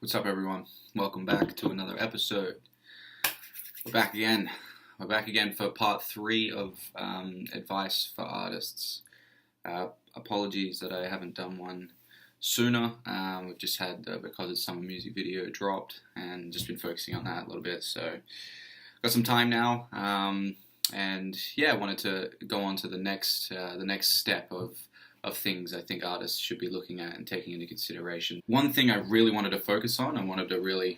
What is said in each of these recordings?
What's up, everyone? Welcome back to another episode. We're back again. We're back again for part 3 of advice for artists. Apologies that I haven't done one sooner. We've just had because it's summer music video dropped and just been focusing on that a little bit. So got some time now, and I wanted to go on to the next step of things I think artists should be looking at and taking into consideration. One thing I really wanted to focus on, and wanted to really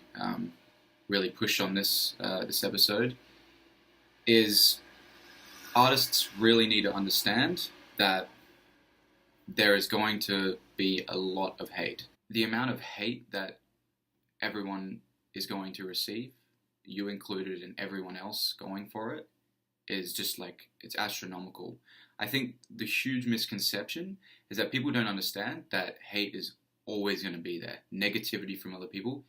push on this episode, is artists really need to understand that there is going to be a lot of hate. The amount of hate that everyone is going to receive, you included and everyone else going for it, is just like, it's astronomical. I think the huge misconception is that people don't understand that hate is always going to be there. Negativity from other people,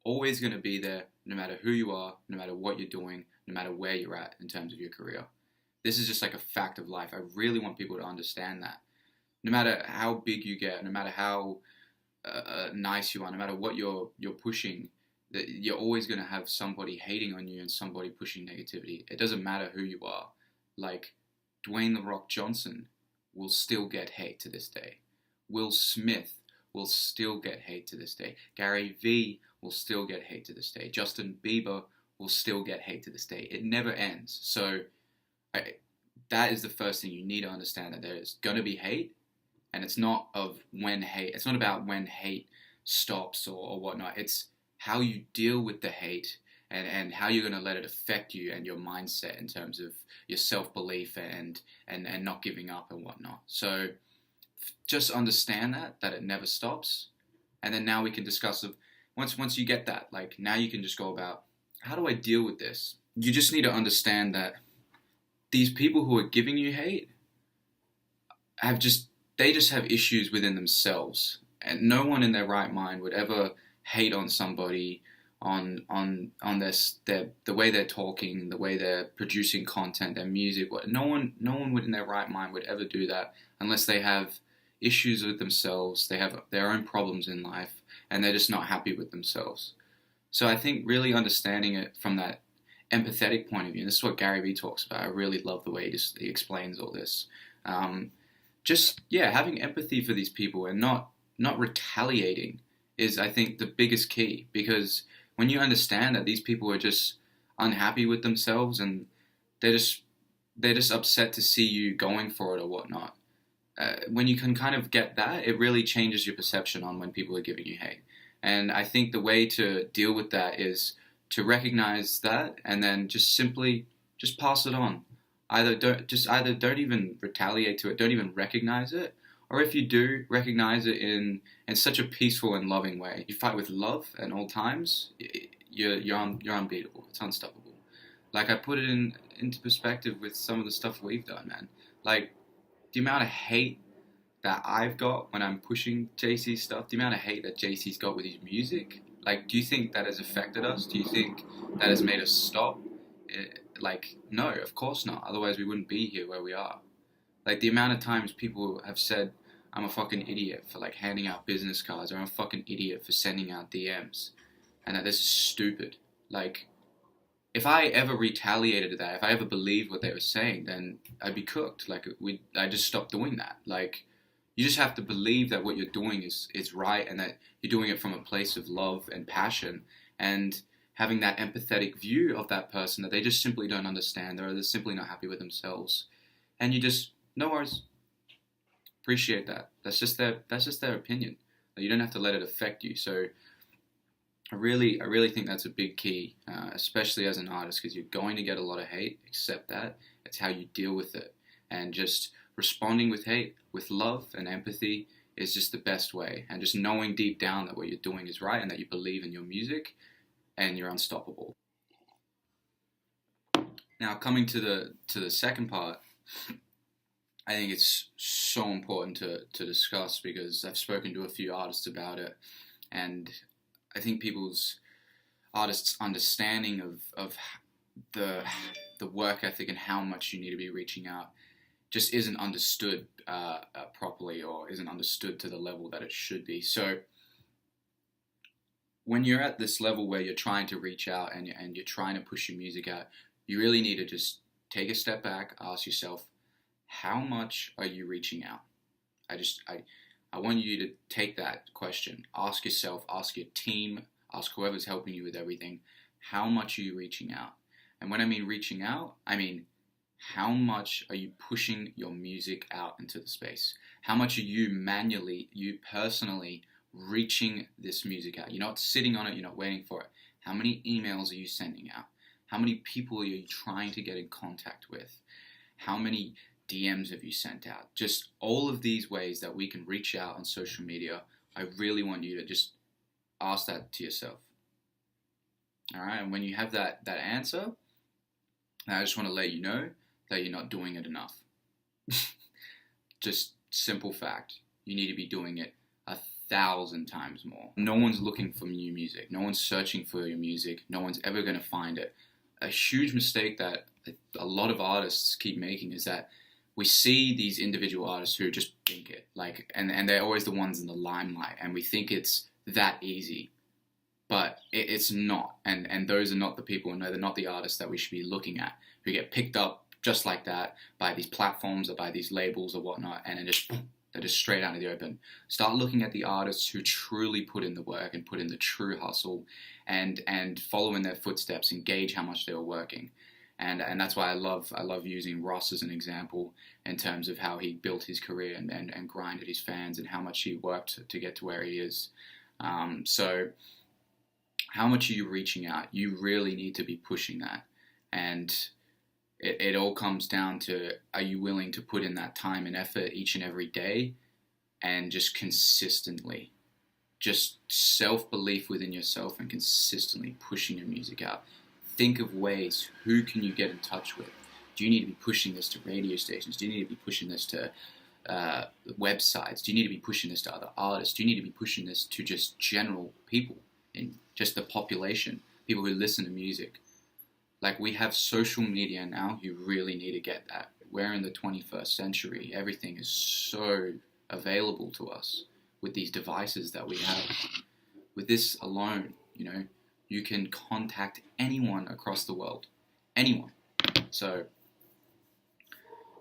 always going to be there, no matter who you are, no matter what you're doing, no matter where you're at in terms of your career. This is just like a fact of life. I really want people to understand that. No matter how big you get, no matter how nice you are, no matter what you're pushing, that you're always going to have somebody hating on you and somebody pushing negativity. It doesn't matter who you are. Like, Dwayne "The Rock" Johnson will still get hate to this day. Will Smith will still get hate to this day. Gary Vee will still get hate to this day. Justin Bieber will still get hate to this day. It never ends. So that is the first thing you need to understand, that there is going to be hate, and it's not about when hate stops or whatnot. It's how you deal with the hate and how you're going to let it affect you and your mindset in terms of your self-belief and not giving up and whatnot. So just understand that it never stops. And then now we can discuss once you get that, like, now you can just go about, how do I deal with this? You just need to understand that these people who are giving you hate they just have issues within themselves. And no one in their right mind would ever hate on somebody on the way they're talking, the way they're producing content, their music. No one would in their right mind would ever do that unless they have issues with themselves, they have their own problems in life, and they're just not happy with themselves. So I think really understanding it from that empathetic point of view, and this is what Gary Vee talks about. I really love the way he explains all this. Having empathy for these people and not retaliating is, I think, the biggest key, because when you understand that these people are just unhappy with themselves and they're just upset to see you going for it or whatnot, when you can kind of get that, it really changes your perception on when people are giving you hate. And I think the way to deal with that is to recognize that and then just simply just pass it on. Either don't even retaliate to it, don't even recognize it, or if you do recognize it in such a peaceful and loving way. You fight with love at all times. You're unbeatable. It's unstoppable. Like, I put it into perspective with some of the stuff we've done, man. Like, the amount of hate that I've got when I'm pushing JC's stuff, the amount of hate that JC's got with his music. Like, do you think that has affected us? Do you think that has made us stop? No, of course not. Otherwise, we wouldn't be here where we are. Like, the amount of times people have said, I'm a fucking idiot for, like, handing out business cards, or I'm a fucking idiot for sending out DMs, and that this is stupid. Like, if I ever retaliated to that, if I ever believed what they were saying, then I'd be cooked. Like, I just stopped doing that. Like, you just have to believe that what you're doing is right, and that you're doing it from a place of love and passion, and having that empathetic view of that person that they just simply don't understand, or they're simply not happy with themselves. And you just, no worries. Appreciate that. That's just their opinion. You don't have to let it affect you. So I really think that's a big key, especially as an artist, because you're going to get a lot of hate. Accept that. It's how you deal with it. And just responding with hate with love and empathy is just the best way. And just knowing deep down that what you're doing is right and that you believe in your music and you're unstoppable. Now, coming to the second part, I think it's so important to discuss, because I've spoken to a few artists about it, and I think artists' understanding of the work ethic and how much you need to be reaching out just isn't understood properly, or isn't understood to the level that it should be. So when you're at this level where you're trying to reach out and you're trying to push your music out, you really need to just take a step back, ask yourself, how much are you reaching out? I want you to take that question, ask yourself, ask your team, ask whoever's helping you with everything, how much are you reaching out? And when I mean reaching out, I mean how much are you pushing your music out into the space? How much are you manually, you personally reaching this music out? You're not sitting on it, you're not waiting for it. How many emails are you sending out? How many people are you trying to get in contact with? How many DMs have you sent out? Just all of these ways that we can reach out on social media. I really want you to just ask that to yourself. All right, and when you have that answer, I just want to let you know that you're not doing it enough. Just simple fact. You need to be doing it 1,000 times more. No one's looking for new music. No one's searching for your music. No one's ever going to find it. A huge mistake that a lot of artists keep making is that we see these individual artists who just think it, like, and they're always the ones in the limelight, and we think it's that easy, but it's not. And those are not the people, and they're not the artists that we should be looking at, who get picked up just like that by these platforms or by these labels or whatnot, and then they're just straight out of the open. Start looking at the artists who truly put in the work and put in the true hustle, and follow in their footsteps and gauge how much they were working. And that's why I love using Ross as an example in terms of how he built his career and grinded his fans and how much he worked to get to where he is. So how much are you reaching out? You really need to be pushing that. And it all comes down to, are you willing to put in that time and effort each and every day, and just consistently, just self-belief within yourself and consistently pushing your music out. Think of ways, who can you get in touch with? Do you need to be pushing this to radio stations? Do you need to be pushing this to websites? Do you need to be pushing this to other artists? Do you need to be pushing this to just general people in just the population, people who listen to music? Like, we have social media now. You really need to get that. We're in the 21st century. Everything is so available to us with these devices that we have. With this alone, you can contact anyone across the world. Anyone. So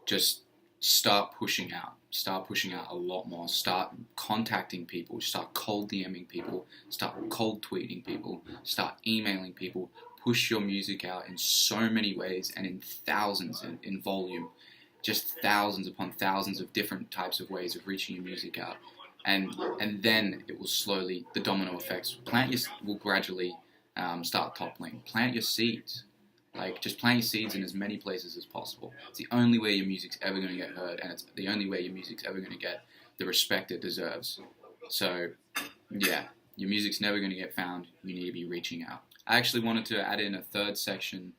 just start pushing out. Start pushing out a lot more. Start contacting people. Start cold DMing people. Start cold tweeting people. Start emailing people. Push your music out in so many ways and in thousands in volume. Just thousands upon thousands of different types of ways of reaching your music out. And then it will slowly, the domino effects, will gradually start toppling. Plant your seeds. Like, just plant your seeds in as many places as possible. It's the only way your music's ever going to get heard, and it's the only way your music's ever going to get the respect it deserves. So, yeah, your music's never going to get found. You need to be reaching out. I actually wanted to add in a third section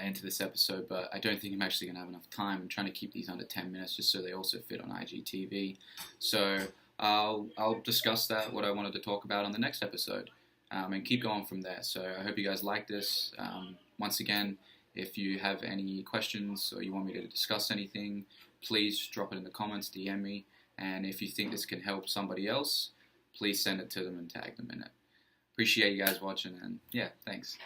into this episode, but I don't think I'm actually going to have enough time. I'm trying to keep these under 10 minutes just so they also fit on IGTV. So I'll discuss what I wanted to talk about on the next episode, and keep going from there. So I hope you guys like this. Once again, if you have any questions or you want me to discuss anything, please drop it in the comments, DM me. And if you think this can help somebody else, please send it to them and tag them in it. Appreciate you guys watching, and yeah, thanks.